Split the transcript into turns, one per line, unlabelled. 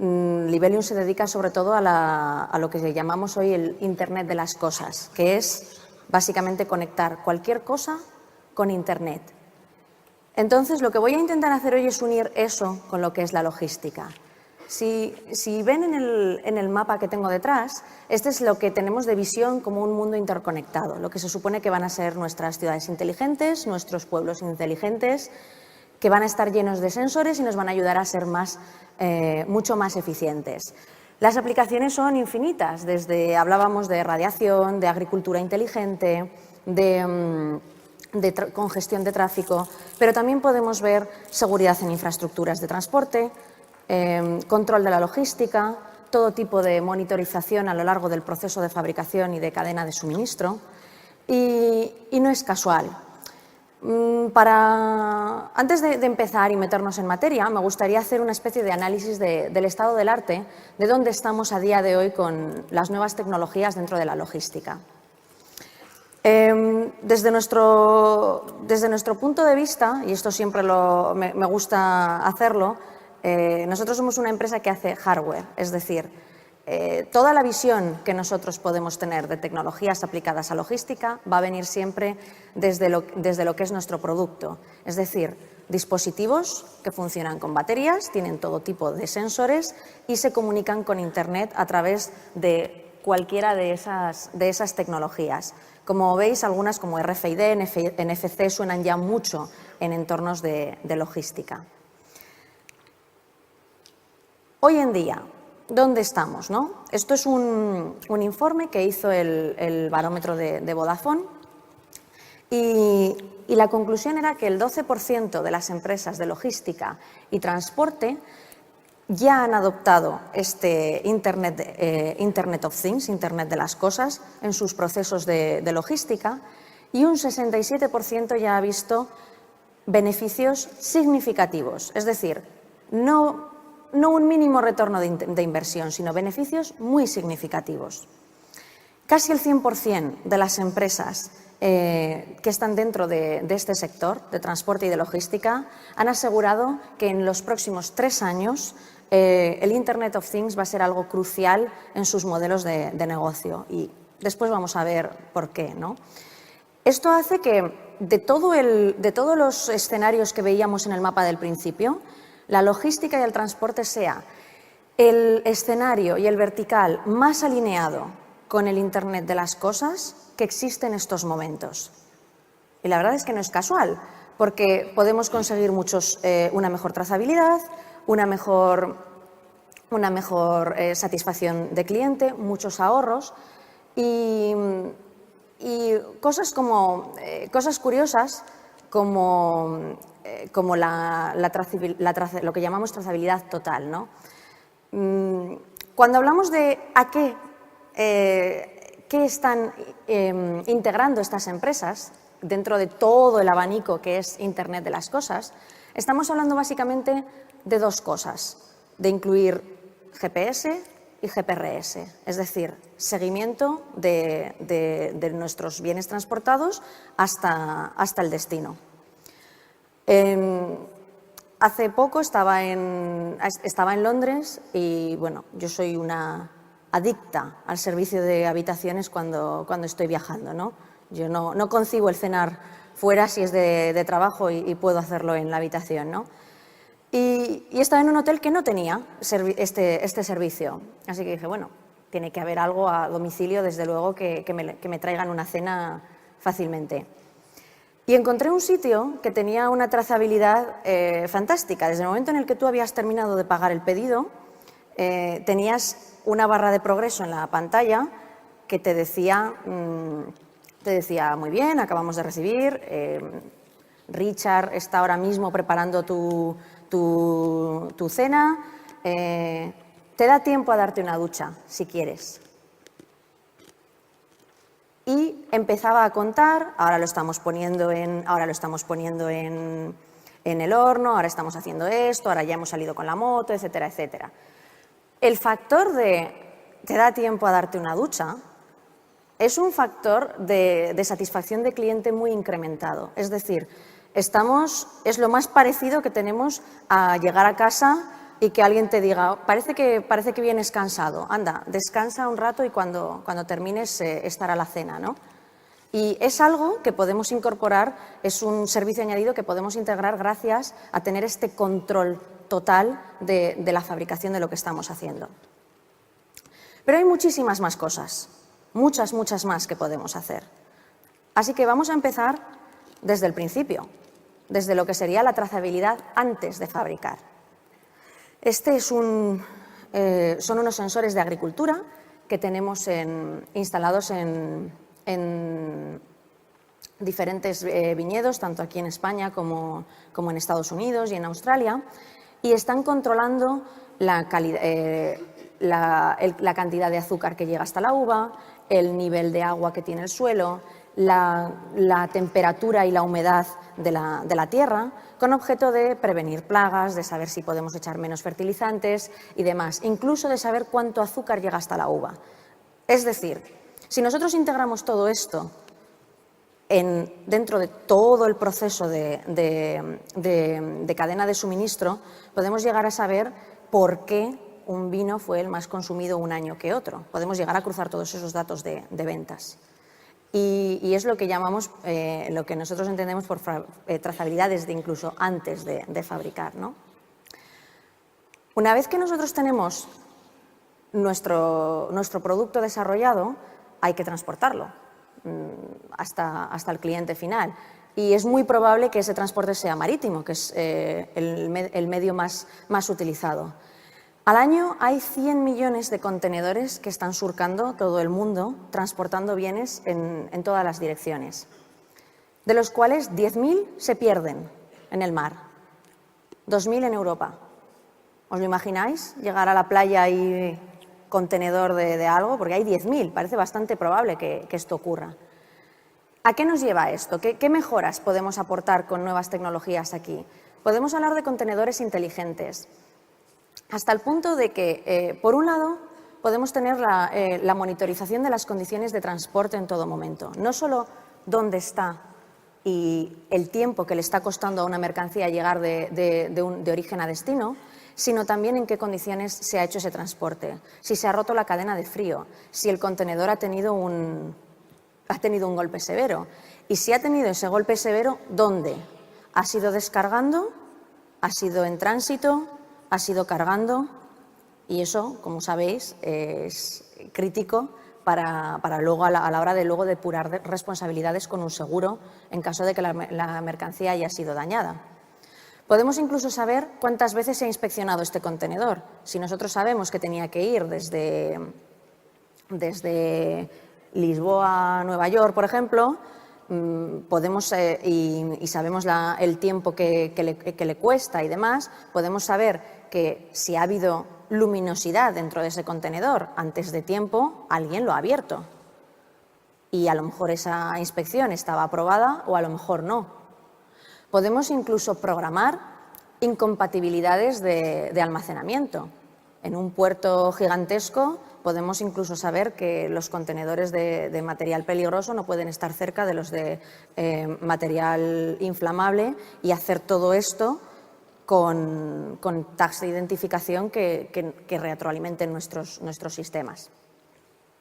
Libelium se dedica sobre todo a lo que llamamos hoy el Internet de las cosas, que es básicamente conectar cualquier cosa con Internet. Entonces, lo que voy a intentar hacer hoy es unir eso con lo que es la logística. Si ven en el mapa que tengo detrás, este es lo que tenemos de visión como un mundo interconectado, lo que se supone que van a ser nuestras ciudades inteligentes, nuestros pueblos inteligentes, que van a estar llenos de sensores y nos van a ayudar a ser mucho más eficientes. Las aplicaciones son infinitas, hablábamos de radiación, de agricultura inteligente, de congestión de tráfico, pero también podemos ver seguridad en infraestructuras de transporte, control de la logística, todo tipo de monitorización a lo largo del proceso de fabricación y de cadena de suministro. Y no es casual. Antes de empezar y meternos en materia, me gustaría hacer una especie de análisis del estado del arte, de dónde estamos a día de hoy con las nuevas tecnologías dentro de la logística. Desde nuestro punto de vista, y esto siempre me gusta hacerlo, nosotros somos una empresa que hace hardware, es decir, toda la visión que nosotros podemos tener de tecnologías aplicadas a logística va a venir siempre desde lo que es nuestro producto, es decir, dispositivos que funcionan con baterías, tienen todo tipo de sensores y se comunican con Internet a través de cualquiera de esas tecnologías. Como veis, algunas como RFID, NFC suenan ya mucho en entornos de logística. Hoy en día, ¿dónde estamos, no? Esto es un informe que hizo el barómetro de Vodafone y la conclusión era que el 12% de las empresas de logística y transporte ya han adoptado este Internet of Things, Internet de las cosas, en sus procesos de logística y un 67% ya ha visto beneficios significativos, es decir, no un mínimo retorno de inversión, sino beneficios muy significativos. Casi el 100% de las empresas que están dentro de este sector, de transporte y de logística, han asegurado que en los próximos 3 años el Internet of Things va a ser algo crucial en sus modelos de negocio y después vamos a ver por qué, ¿no? Esto hace que de todos los escenarios que veíamos en el mapa del principio, la logística y el transporte sea el escenario y el vertical más alineado con el Internet de las cosas que existe en estos momentos. Y la verdad es que no es casual, porque podemos conseguir una mejor trazabilidad, una mejor satisfacción de cliente, muchos ahorros y cosas curiosas como lo que llamamos trazabilidad total, ¿no? Cuando hablamos de qué están integrando estas empresas dentro de todo el abanico que es Internet de las cosas, estamos hablando básicamente de 2 cosas, de incluir GPS y GPRS, es decir, seguimiento de nuestros bienes transportados hasta el destino. Hace poco estaba en Londres y, bueno, yo soy una adicta al servicio de habitaciones cuando estoy viajando, ¿no? Yo no concibo el cenar fuera si es de trabajo y puedo hacerlo en la habitación, ¿no? Y estaba en un hotel que no tenía este servicio, así que dije, bueno, tiene que haber algo a domicilio, desde luego, que me traigan una cena fácilmente. Y encontré un sitio que tenía una trazabilidad fantástica. Desde el momento en el que tú habías terminado de pagar el pedido, tenías una barra de progreso en la pantalla que te decía, muy bien, acabamos de recibir, Richard está ahora mismo preparando tu cena, te da tiempo a darte una ducha, si quieres. Y empezaba a contar, ahora lo estamos poniendo en el horno, ahora estamos haciendo esto, ahora ya hemos salido con la moto, etcétera, etcétera. El factor de te da tiempo a darte una ducha es un factor de satisfacción de cliente muy incrementado. Es decir, es lo más parecido que tenemos a llegar a casa y que alguien te diga, parece que vienes cansado, anda, descansa un rato y cuando termines estará la cena, ¿no? Y es algo que podemos incorporar, es un servicio añadido que podemos integrar gracias a tener este control total de la fabricación de lo que estamos haciendo. Pero hay muchísimas más cosas, muchas más que podemos hacer. Así que vamos a empezar desde el principio, desde lo que sería la trazabilidad antes de fabricar. Son unos sensores de agricultura que tenemos instalados en diferentes viñedos, tanto aquí en España como en Estados Unidos y en Australia, y están controlando la cantidad de azúcar que llega hasta la uva, el nivel de agua que tiene el suelo, la temperatura y la humedad de la tierra, con objeto de prevenir plagas, de saber si podemos echar menos fertilizantes y demás, incluso de saber cuánto azúcar llega hasta la uva. Es decir, si nosotros integramos todo esto dentro de todo el proceso de cadena de suministro, podemos llegar a saber por qué un vino fue el más consumido un año que otro. Podemos llegar a cruzar todos esos datos de ventas. Y es lo que llamamos, lo que nosotros entendemos por trazabilidad desde incluso antes de fabricar, ¿no? Una vez que nosotros tenemos nuestro producto desarrollado, hay que transportarlo hasta el cliente final. Y es muy probable que ese transporte sea marítimo, que es el medio más utilizado. Al año hay 100 millones de contenedores que están surcando todo el mundo, transportando bienes en todas las direcciones, de los cuales 10.000 se pierden en el mar, 2.000 en Europa. ¿Os lo imagináis? Llegar a la playa y contenedor de algo, porque hay 10.000, parece bastante probable que esto ocurra. ¿A qué nos lleva esto? ¿Qué mejoras podemos aportar con nuevas tecnologías aquí? Podemos hablar de contenedores inteligentes, hasta el punto de que, por un lado, podemos tener la monitorización de las condiciones de transporte en todo momento. No solo dónde está y el tiempo que le está costando a una mercancía llegar de origen a destino, sino también en qué condiciones se ha hecho ese transporte, si se ha roto la cadena de frío, si el contenedor ha tenido un golpe severo. Y si ha tenido ese golpe severo, ¿dónde? ¿Ha sido descargando? ¿Ha sido en tránsito? ¿Ha sido cargando? Y eso, como sabéis, es crítico para luego a la hora de luego depurar responsabilidades con un seguro en caso de que la mercancía haya sido dañada. Podemos incluso saber cuántas veces se ha inspeccionado este contenedor. Si nosotros sabemos que tenía que ir desde Lisboa a Nueva York, por ejemplo, podemos, y sabemos el tiempo que le cuesta y demás, podemos saber que si ha habido luminosidad dentro de ese contenedor antes de tiempo, alguien lo ha abierto. Y a lo mejor esa inspección estaba aprobada o a lo mejor no. Podemos incluso programar incompatibilidades de almacenamiento. En un puerto gigantesco podemos incluso saber que los contenedores de material peligroso no pueden estar cerca de los de material inflamable y hacer todo esto con tags de identificación que retroalimenten nuestros sistemas.